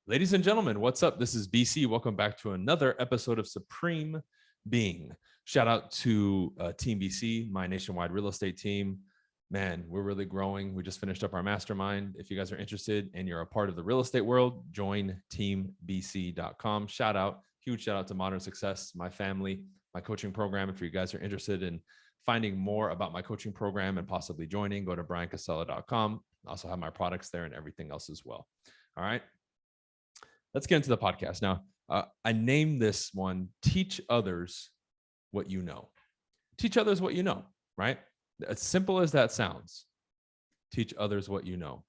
Ladies and gentlemen, what's up? This is BC. Welcome back to another episode of Supreme Being. Shout out to Team BC, my nationwide real estate team. Man, we're really growing. We just finished up our mastermind. If you guys are interested and you're a part of the real estate world, join teambc.com. Huge shout out to Modern Success, my family, my coaching program. If you guys are interested in finding more about my coaching program and possibly joining, go to bryancasella.com. I also have my products there and everything else as well. All right. Let's get into the podcast. Now, I named this one, Teach Others What You Know. Teach others what you know, right? As simple as that sounds. Teach others what you know.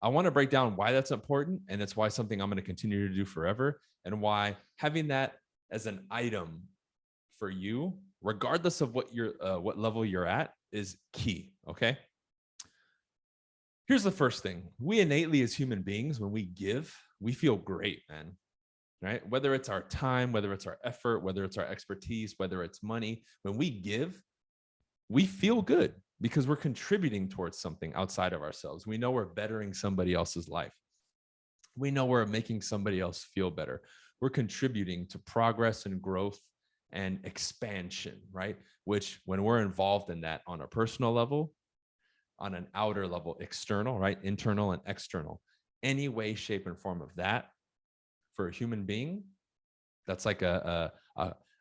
I want to break down why that's important, and it's why something I'm going to continue to do forever, and why having that as an item for you, regardless of what level you're at, is key, okay? Here's the first thing. We innately, as human beings, when we give, we feel great, man, right? Whether it's our time, whether it's our effort, whether it's our expertise, whether it's money, when we give, we feel good because we're contributing towards something outside of ourselves. We know we're bettering somebody else's life. We know we're making somebody else feel better. We're contributing to progress and growth and expansion, right? Which when we're involved in that on a personal level, on an outer level, external, right? Internal and external, any way, shape, and form of that for a human being, that's like an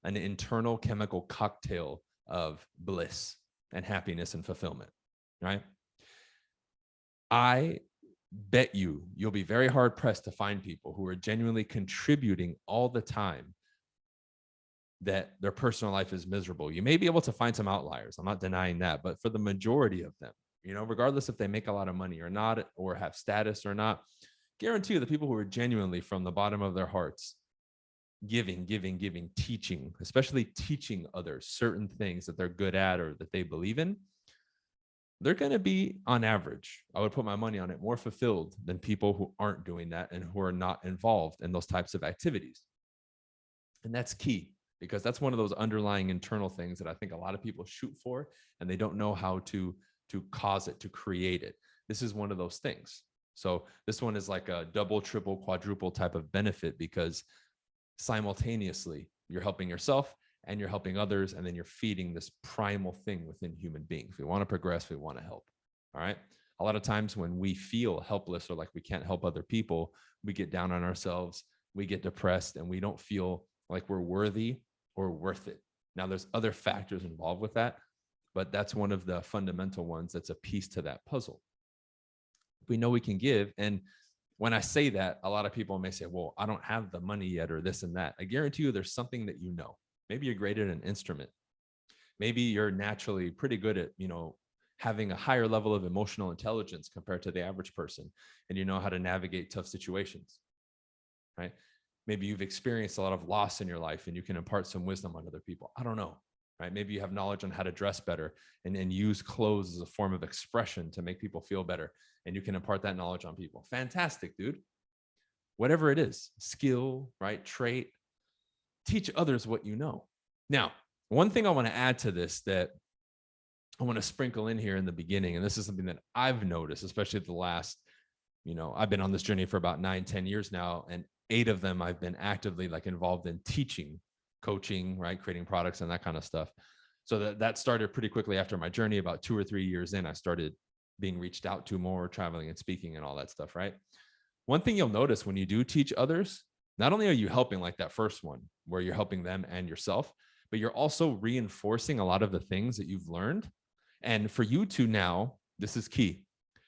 internal chemical cocktail of bliss and happiness and fulfillment, right? I bet you'll be very hard pressed to find people who are genuinely contributing all the time that their personal life is miserable. You may be able to find some outliers. I'm not denying that, but for the majority of them, regardless if they make a lot of money or not, or have status or not, guarantee you the people who are genuinely from the bottom of their hearts, giving, teaching, especially teaching others certain things that they're good at or that they believe in, they're going to be, on average, I would put my money on it, more fulfilled than people who aren't doing that and who are not involved in those types of activities. And that's key, because that's one of those underlying internal things that I think a lot of people shoot for, and they don't know how to cause it, to create it. This is one of those things. So this one is like a double, triple, quadruple type of benefit, because simultaneously you're helping yourself and you're helping others, and then you're feeding this primal thing within human beings. We want to progress, we want to help. All right. A lot of times when we feel helpless or like we can't help other people, we get down on ourselves, we get depressed, and we don't feel like we're worthy or worth it. Now, there's other factors involved with that, but that's one of the fundamental ones that's a piece to that puzzle. We know we can give. And when I say that, a lot of people may say, well, I don't have the money yet, or this and that. I guarantee you there's something that you know. Maybe you're great at an instrument. Maybe you're naturally pretty good at, having a higher level of emotional intelligence compared to the average person, and you know how to navigate tough situations, right? Maybe you've experienced a lot of loss in your life and you can impart some wisdom on other people. I don't know, right? Maybe you have knowledge on how to dress better and use clothes as a form of expression to make people feel better, and you can impart that knowledge on people. Fantastic, dude. Whatever it is, skill, right? Trait, teach others what you know. Now, one thing I want to add to this that I want to sprinkle in here in the beginning, and this is something that I've noticed, especially the last, I've been on this journey for about 9-10 years now, and 8 of them I've been actively involved in teaching, coaching, right? Creating products and that kind of stuff. So that started pretty quickly after my journey. About 2 or 3 years in, I started being reached out to more, traveling and speaking and all that stuff, right? One thing you'll notice when you do teach others, not only are you helping like that first one where you're helping them and yourself, but you're also reinforcing a lot of the things that you've learned. And for you to now, this is key,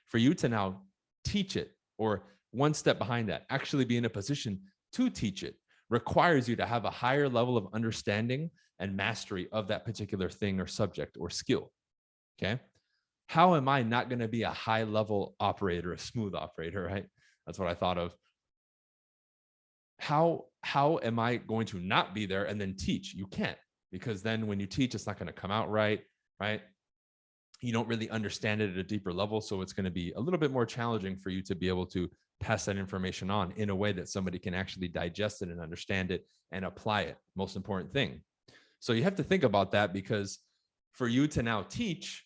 for you to now teach it, or one step behind that, actually be in a position to teach it, requires you to have a higher level of understanding and mastery of that particular thing or subject or skill. Okay. How am I not going to be a high level operator, a smooth operator, right? That's what I thought of. How am I going to not be there and then teach? You can't, because then when you teach, it's not going to come out right? You don't really understand it at a deeper level. So it's going to be a little bit more challenging for you to be able to pass that information on in a way that somebody can actually digest it and understand it and apply it. Most important thing. So you have to think about that, because for you to now teach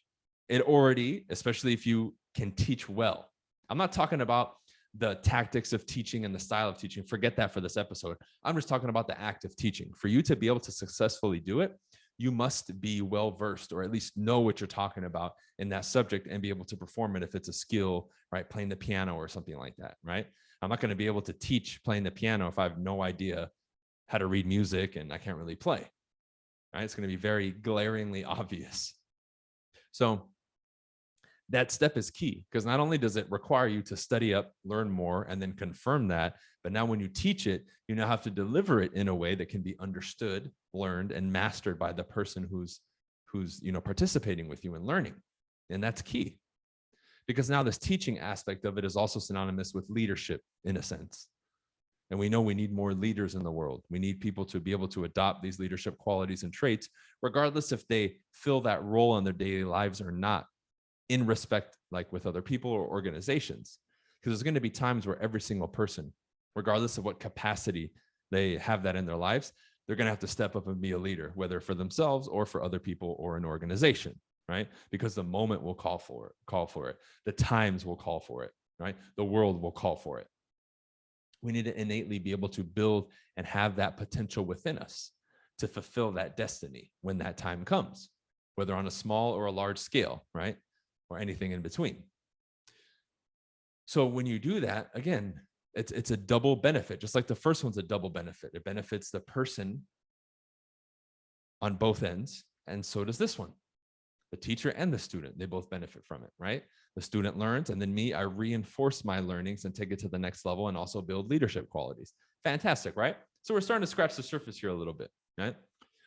it already, especially if you can teach well, I'm not talking about the tactics of teaching and the style of teaching. Forget that for this episode. I'm just talking about the act of teaching. For you to be able to successfully do it, you must be well-versed, or at least know what you're talking about in that subject and be able to perform it if it's a skill, right? Playing the piano or something like that, right? I'm not going to be able to teach playing the piano if I have no idea how to read music and I can't really play, right? It's going to be very glaringly obvious. So that step is key, because not only does it require you to study up, learn more, and then confirm that, but now when you teach it, you now have to deliver it in a way that can be understood, learned, and mastered by the person who's participating with you in learning. And that's key, because now this teaching aspect of it is also synonymous with leadership in a sense. And we know we need more leaders in the world. We need people to be able to adopt these leadership qualities and traits, regardless if they fill that role in their daily lives or not, in respect, like with other people or organizations. Because there's going to be times where every single person, regardless of what capacity they have that in their lives, they're going to have to step up and be a leader, whether for themselves or for other people or an organization, right? Because the moment will call for it. The times will call for it, right? The world will call for it. We need to innately be able to build and have that potential within us to fulfill that destiny when that time comes, whether on a small or a large scale, right? Or anything in between. So when you do that, again, it's a double benefit, just like the first one's a double benefit. It benefits the person on both ends, and so does this one. The teacher and the student, they both benefit from it, right? The student learns, and then me, I reinforce my learnings and take it to the next level and also build leadership qualities. Fantastic, right? So we're starting to scratch the surface here a little bit, right?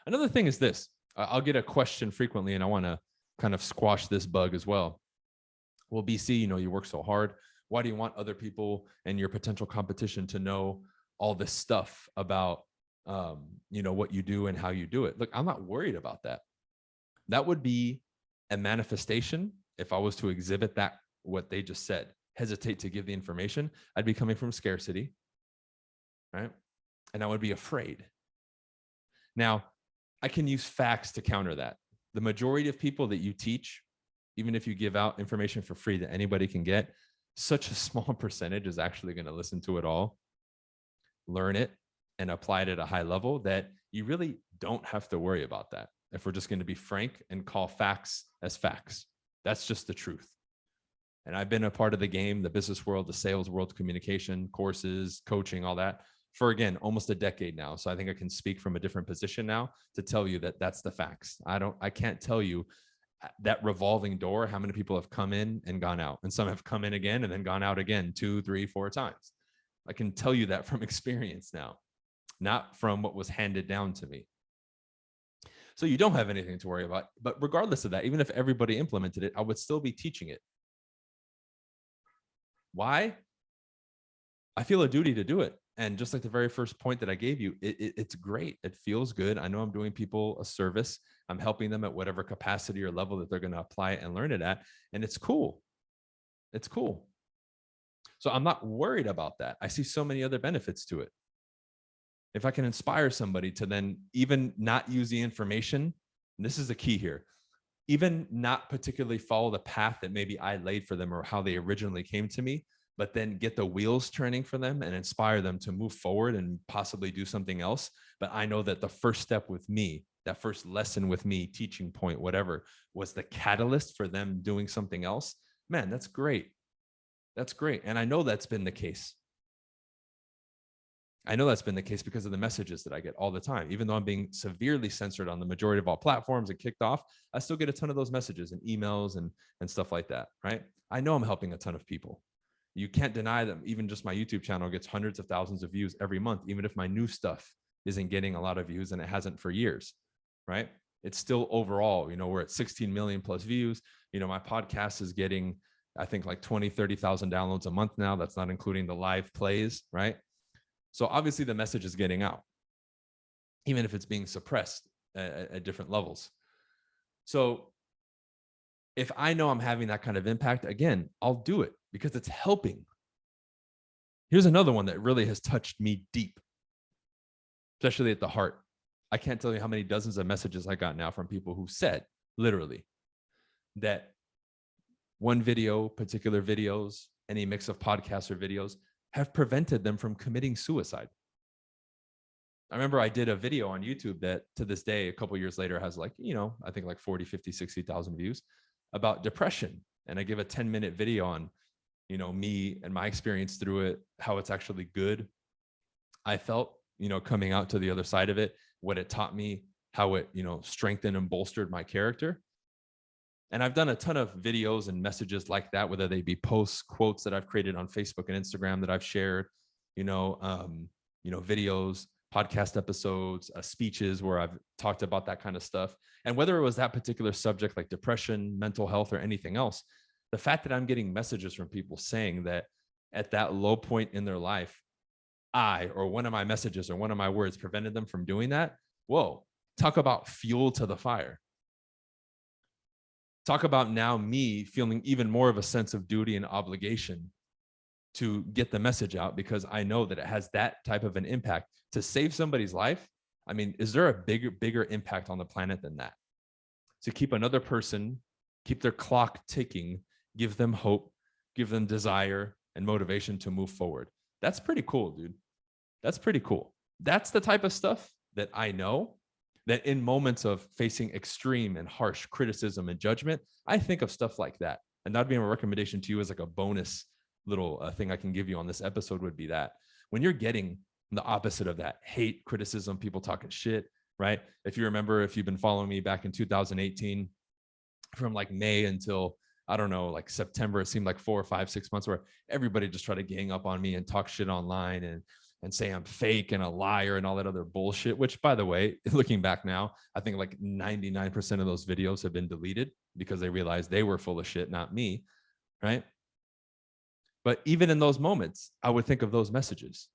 Another thing is this. I'll get a question frequently, and I want to kind of squash this bug as well. Well, BC, you work so hard. Why do you want other people and your potential competition to know all this stuff about, what you do and how you do it? Look, I'm not worried about that. That would be a manifestation. If I was to exhibit that, what they just said, hesitate to give the information, I'd be coming from scarcity, right? And I would be afraid. Now, I can use facts to counter that. The majority of people that you teach, even if you give out information for free that anybody can get, such a small percentage is actually going to listen to it all, learn it, and apply it at a high level, that you really don't have to worry about that. If we're just going to be frank and call facts as facts, that's just the truth. And I've been a part of the game, the business world, the sales world, communication, courses, coaching, all that for, again, almost a decade now. So I think I can speak from a different position now to tell you that that's the facts. I can't tell you that revolving door, how many people have come in and gone out, and some have come in again and then gone out again 2, 3, 4 times. I can tell you that from experience now, not from what was handed down to me. So you don't have anything to worry about. But regardless of that, even if everybody implemented it, I would still be teaching it. Why? I feel a duty to do it. And just like the very first point that I gave you, it's great. It feels good. I know I'm doing people a service. I'm helping them at whatever capacity or level that they're going to apply it and learn it at. And it's cool. It's cool. So I'm not worried about that. I see so many other benefits to it. If I can inspire somebody to then even not use the information, and this is the key here, even not particularly follow the path that maybe I laid for them or how they originally came to me, but then get the wheels turning for them and inspire them to move forward and possibly do something else. But I know that the first step with me, that first lesson with me, teaching point, whatever, was the catalyst for them doing something else. Man, that's great. That's great. And I know that's been the case. I know that's been the case because of the messages that I get all the time. Even though I'm being severely censored on the majority of all platforms and kicked off, I still get a ton of those messages and emails and stuff like that, right? I know I'm helping a ton of people. You can't deny them. Even just my YouTube channel gets hundreds of thousands of views every month, even if my new stuff isn't getting a lot of views, and it hasn't for years, right? It's still overall, we're at 16 million plus views. My podcast is getting, I think, like 20, 30,000 downloads a month now. That's not including the live plays, right? So obviously the message is getting out, even if it's being suppressed at different levels. So if I know I'm having that kind of impact, again, I'll do it because it's helping. Here's another one that really has touched me deep, especially at the heart. I can't tell you how many dozens of messages I got now from people who said, literally, that one video, particular videos, any mix of podcasts or videos, have prevented them from committing suicide. I remember I did a video on YouTube that to this day, a couple years later, has like, I think like 40, 50, 60,000 views about depression. And I give a 10-minute video on, me and my experience through it, how it's actually good. I felt, coming out to the other side of it, what it taught me, how it, strengthened and bolstered my character. And I've done a ton of videos and messages like that, whether they be posts, quotes that I've created on Facebook and Instagram that I've shared, videos, podcast episodes, speeches where I've talked about that kind of stuff. And whether it was that particular subject like depression, mental health, or anything else, the fact that I'm getting messages from people saying that at that low point in their life, or one of my messages or one of my words prevented them from doing that. Whoa, talk about fuel to the fire. Talk about now me feeling even more of a sense of duty and obligation to get the message out, because I know that it has that type of an impact to save somebody's life. I mean, is there a bigger impact on the planet than that? To keep another person, keep their clock ticking, give them hope, give them desire and motivation to move forward. That's pretty cool, dude. That's pretty cool. That's the type of stuff that I know that in moments of facing extreme and harsh criticism and judgment, I think of stuff like that. And that'd be my recommendation to you as like a bonus little thing I can give you on this episode would be that when you're getting the opposite of that, hate, criticism, people talking shit, right? If you remember, if you've been following me back in 2018, from like May until, I don't know, like September, it seemed like 4 or 5, 6 months where everybody just tried to gang up on me and talk shit online and say I'm fake and a liar and all that other bullshit, which by the way, looking back now, I think like 99% of those videos have been deleted because they realized they were full of shit, not me, right? But even in those moments, I would think of those messages,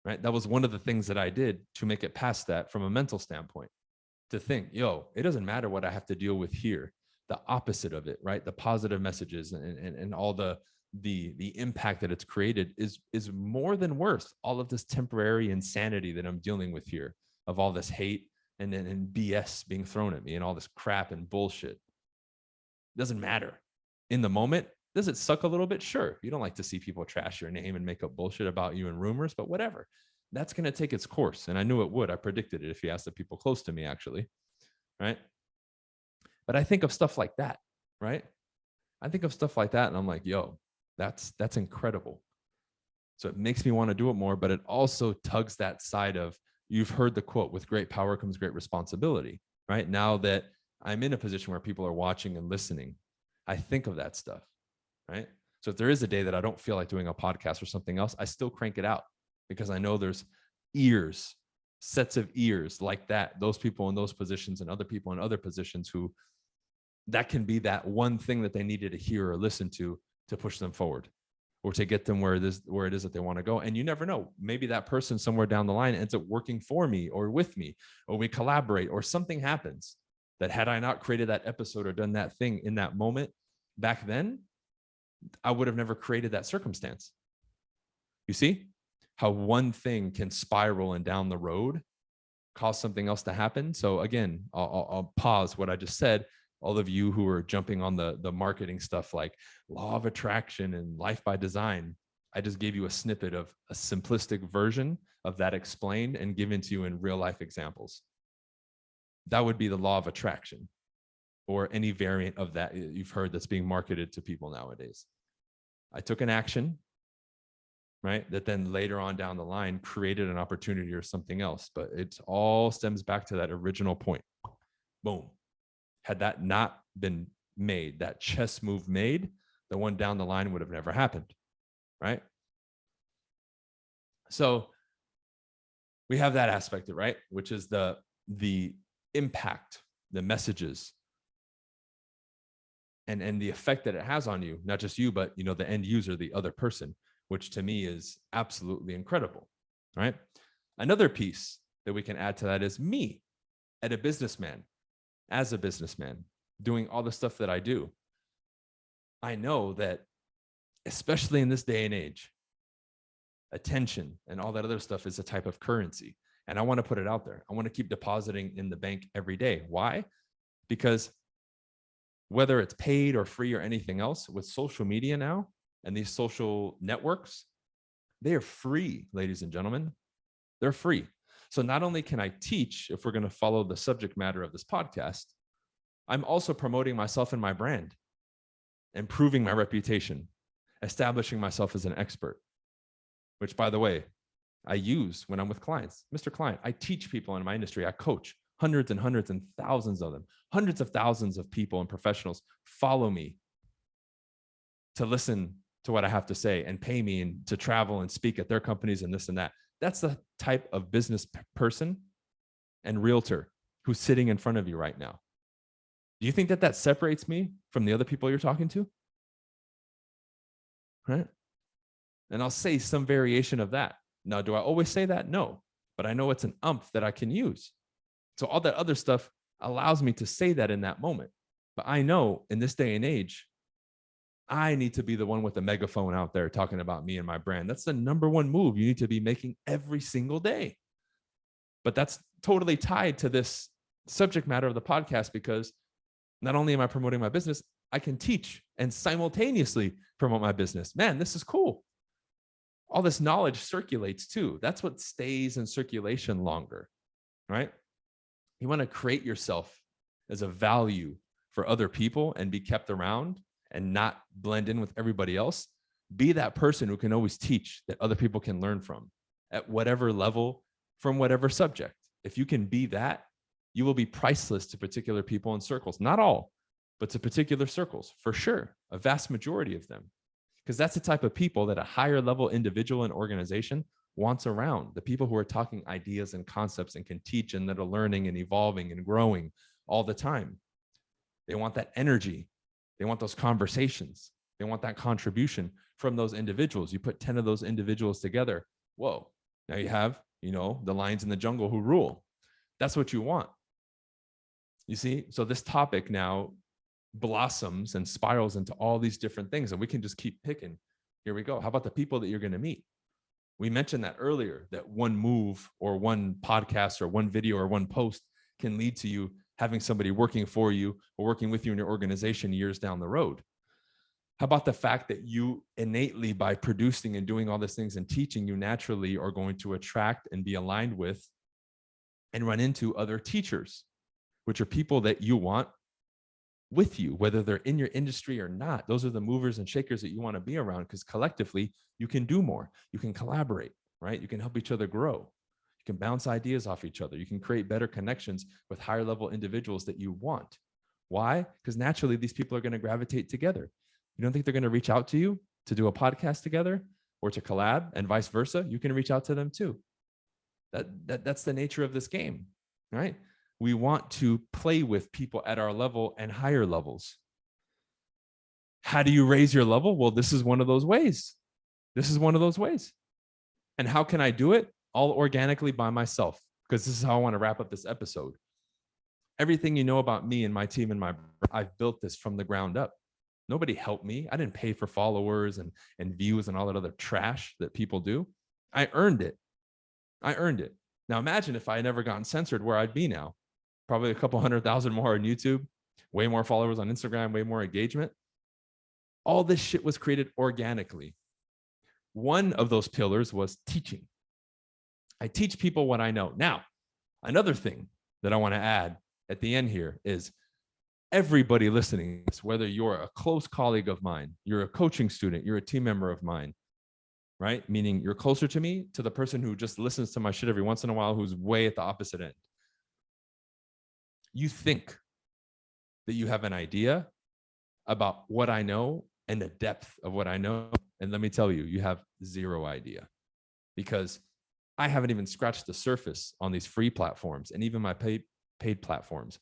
right? That was one of the things that I did to make it past that from a mental standpoint, to think, it doesn't matter what I have to deal with here. The opposite of it, right? The positive messages and all the impact that it's created is more than worth all of this temporary insanity that I'm dealing with here, of all this hate and BS being thrown at me and all this crap and bullshit. It doesn't matter. In the moment, does it suck a little bit? Sure. You don't like to see people trash your name and make up bullshit about you and rumors, but whatever. That's going to take its course. And I knew it would. I predicted it if you asked the people close to me, actually. Right. But I think of stuff like that, right? I think of stuff like that and I'm like, that's incredible. So it makes me want to do it more, but it also tugs that side of, you've heard the quote, with great power comes great responsibility, right? Now that I'm in a position where people are watching and listening, I think of that stuff, right? So if there is a day that I don't feel like doing a podcast or something else, I still crank it out because I know there's sets of ears like that, those people in those positions and other people in other positions who that can be that one thing that they needed to hear or listen to push them forward or to get them where it is that they want to go. And you never know, maybe that person somewhere down the line ends up working for me or with me, or we collaborate or something happens that had I not created that episode or done that thing in that moment back then, I would have never created that circumstance. You see how one thing can spiral and down the road cause something else to happen. So again, I'll pause what I just said. All of you who are jumping on the marketing stuff like law of attraction and life by design, I just gave you a snippet of a simplistic version of that explained and given to you in real life examples. That would be the law of attraction or any variant of that you've heard that's being marketed to people nowadays. I took an action, right, that then later on down the line created an opportunity or something else. But it all stems back to that original point. Boom. Had that not been made, that chess move made, the one down the line would have never happened, right? So we have that aspect, right? Which is the impact, the messages, and the effect that it has on you, not just you, but the end user, the other person, which to me is absolutely incredible, right? Another piece that we can add to that is me as a businessman, doing all the stuff that I do. I know that, especially in this day and age, attention and all that other stuff is a type of currency. And I want to put it out there. I want to keep depositing in the bank every day. Why? Because whether it's paid or free or anything else, with social media now and these social networks, they are free, ladies and gentlemen. They're free. So not only can I teach, if we're going to follow the subject matter of this podcast, I'm also promoting myself and my brand, improving my reputation, establishing myself as an expert, which, by the way, I use when I'm with clients. Mr. Client, I teach people in my industry. I coach hundreds and hundreds and thousands of them. Hundreds of thousands of people and professionals follow me to listen to what I have to say and pay me and to travel and speak at their companies and this and that. That's the type of business person and realtor who's sitting in front of you right now. Do you think that that separates me from the other people you're talking to? Right? And I'll say some variation of that. Now, do I always say that? No, but I know it's an umph that I can use. So all that other stuff allows me to say that in that moment. But I know in this day and age, I need to be the one with the megaphone out there talking about me and my brand. That's the number one move you need to be making every single day. But that's totally tied to this subject matter of the podcast, because not only am I promoting my business, I can teach and simultaneously promote my business. Man, this is cool. All this knowledge circulates too. That's what stays in circulation longer, right? You want to create yourself as a value for other people and be kept around and not blend in with everybody else. Be that person who can always teach, that other people can learn from at whatever level, from whatever subject. If you can be that, you will be priceless to particular people in circles. Not all, but to particular circles, for sure. A vast majority of them. Because that's the type of people that a higher level individual and organization wants around. The people who are talking ideas and concepts and can teach and that are learning and evolving and growing all the time. They want that energy. They want those conversations. They want that contribution from those individuals. You put 10 of those individuals together. Whoa, now you have, the lions in the jungle who rule. That's what you want. You see? So this topic now blossoms and spirals into all these different things, and we can just keep picking. Here we go. How about the people that you're going to meet? We mentioned that earlier, that one move or one podcast or one video or one post can lead to you having somebody working for you or working with you in your organization years down the road. How about the fact that you innately, by producing and doing all these things and teaching, you naturally are going to attract and be aligned with and run into other teachers, which are people that you want with you, whether they're in your industry or not. Those are the movers and shakers that you want to be around, because collectively you can do more. You can collaborate, right? You can help each other grow. You can bounce ideas off each other. You can create better connections with higher level individuals that you want. Why? Because naturally these people are going to gravitate together. You don't think they're going to reach out to you to do a podcast together or to collab, and vice versa? You can reach out to them too. That's the nature of this game, right? We want to play with people at our level and higher levels. How do you raise your level? Well, this is one of those ways. This is one of those ways. And how can I do it? All organically by myself, because this is how I want to wrap up this episode. Everything you know about me and my team and I've built this from the ground up. Nobody helped me. I didn't pay for followers and views and all that other trash that people do. I earned it. Now imagine if I had never gotten censored, where I'd be now. Probably a couple 100,000 more on YouTube, way more followers on Instagram, way more engagement. All this shit was created organically. One of those pillars was teaching. I teach people what I know. Now, another thing that I want to add at the end here is everybody listening, whether you're a close colleague of mine, you're a coaching student, you're a team member of mine, right? Meaning you're closer to me, to the person who just listens to my shit every once in a while, who's way at the opposite end. You think that you have an idea about what I know and the depth of what I know. And let me tell you, you have zero idea, because I haven't even scratched the surface on these free platforms and even my paid platforms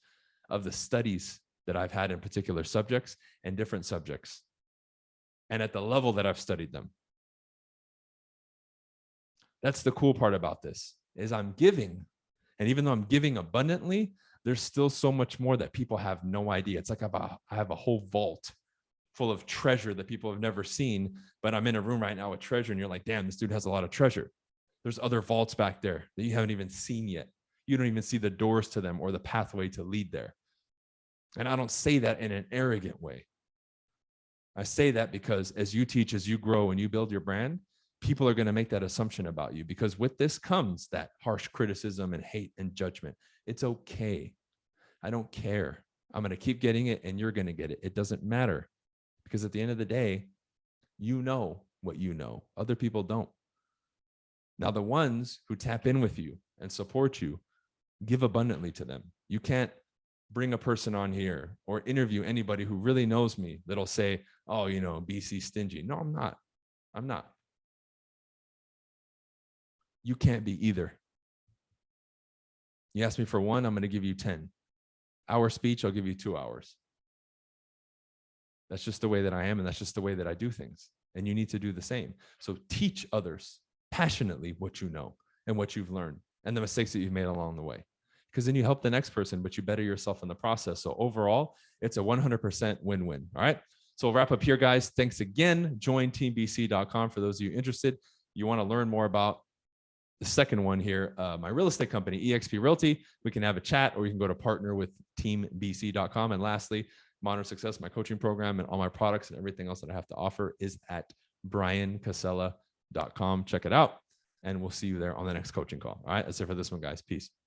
of the studies that I've had in particular subjects and different subjects, and at the level that I've studied them. That's the cool part about this, is I'm giving. And even though I'm giving abundantly, there's still so much more that people have no idea. It's like I have a whole vault full of treasure that people have never seen, but I'm in a room right now with treasure, and you're like, damn, this dude has a lot of treasure. There's other vaults back there that you haven't even seen yet. You don't even see the doors to them or the pathway to lead there. And I don't say that in an arrogant way. I say that because as you teach, as you grow and you build your brand, people are going to make that assumption about you, because with this comes that harsh criticism and hate and judgment. It's okay. I don't care. I'm going to keep getting it and you're going to get it. It doesn't matter, because at the end of the day, you know what you know. Other people don't. Now, the ones who tap in with you and support you, give abundantly to them. You can't bring a person on here or interview anybody who really knows me that'll say, oh, you know, BC stingy. No, I'm not. I'm not. You can't be either. You ask me for one, I'm going to give you 10. Hour speech, I'll give you 2 hours. That's just the way that I am, and that's just the way that I do things. And you need to do the same. So teach others passionately what you know and what you've learned and the mistakes that you've made along the way. Because then you help the next person, but you better yourself in the process. So overall, it's a 100% win-win. All right. So we'll wrap up here, guys. Thanks again. Join teambc.com for those of you interested. You want to learn more about the second one here, my real estate company, eXp Realty. We can have a chat, or you can go to partner with teambc.com. And lastly, Modern Success, my coaching program, and all my products and everything else that I have to offer is at bryancasella.com. Check it out, and we'll see you there on the next coaching call. All right. That's it for this one, guys. Peace.